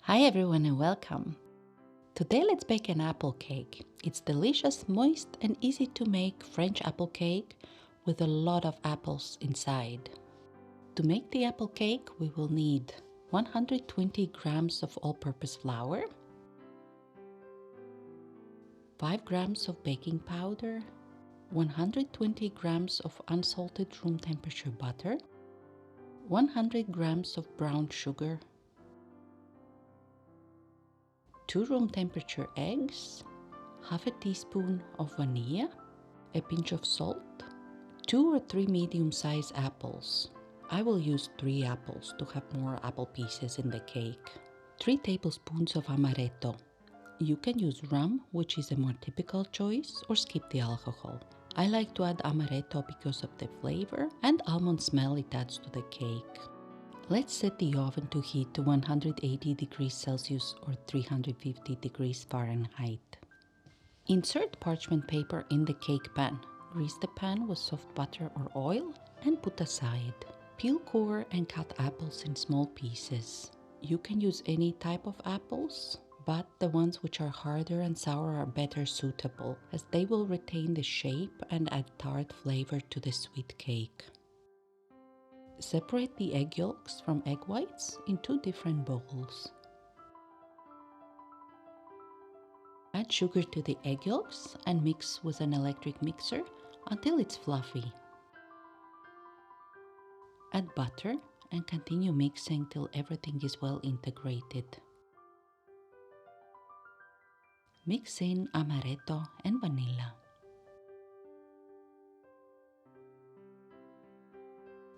Hi everyone and welcome. Today let's bake an apple cake. It's delicious, moist and easy to make French apple cake with a lot of apples inside. To make the apple cake we will need 120 grams of all-purpose flour, 5 grams of baking powder, 120 grams of unsalted room temperature butter, 100 grams of brown sugar, 2 room temperature eggs, half a teaspoon of vanilla, a pinch of salt, 2 or 3 medium-sized apples. I will use 3 apples to have more apple pieces in the cake. 3 tablespoons of amaretto. You can use rum, which is a more typical choice, or skip the alcohol. I like to add amaretto because of the flavor and almond smell it adds to the cake. Let's set the oven to heat to 180 degrees Celsius or 350 degrees Fahrenheit. Insert parchment paper in the cake pan. Grease the pan with soft butter or oil and put aside. Peel, core and cut apples in small pieces. You can use any type of apples, but the ones which are harder and sour are better suitable as they will retain the shape and add tart flavor to the sweet cake. Separate the egg yolks from egg whites in 2 different bowls. Add sugar to the egg yolks and mix with an electric mixer until it's fluffy. Add butter and continue mixing till everything is well integrated. Mix in amaretto and vanilla.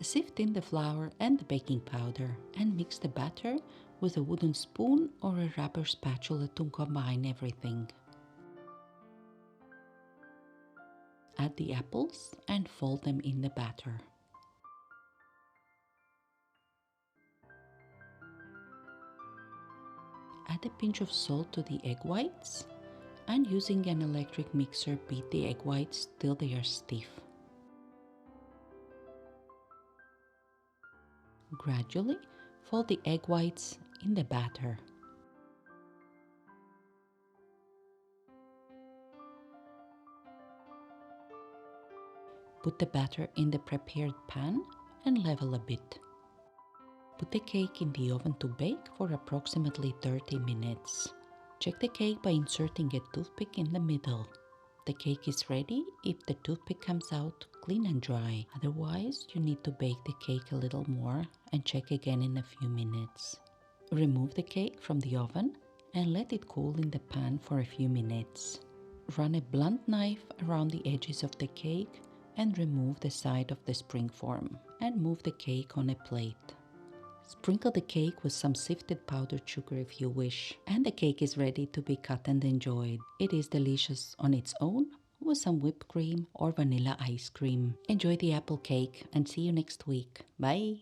Sift in the flour and the baking powder and mix the batter with a wooden spoon or a rubber spatula to combine everything. Add the apples and fold them in the batter. Add a pinch of salt to the egg whites and using an electric mixer beat the egg whites till they are stiff. Gradually fold the egg whites in the batter. Put the batter in the prepared pan and level a bit. Put the cake in the oven to bake for approximately 30 minutes. Check the cake by inserting a toothpick in the middle. The cake is ready if the toothpick comes out clean and dry. Otherwise, you need to bake the cake a little more and check again in a few minutes. Remove the cake from the oven and let it cool in the pan for a few minutes. Run a blunt knife around the edges of the cake and remove the side of the springform and move the cake on a plate. Sprinkle the cake with some sifted powdered sugar if you wish, and the cake is ready to be cut and enjoyed. It is delicious on its own with some whipped cream or vanilla ice cream. Enjoy the apple cake and see you next week. Bye!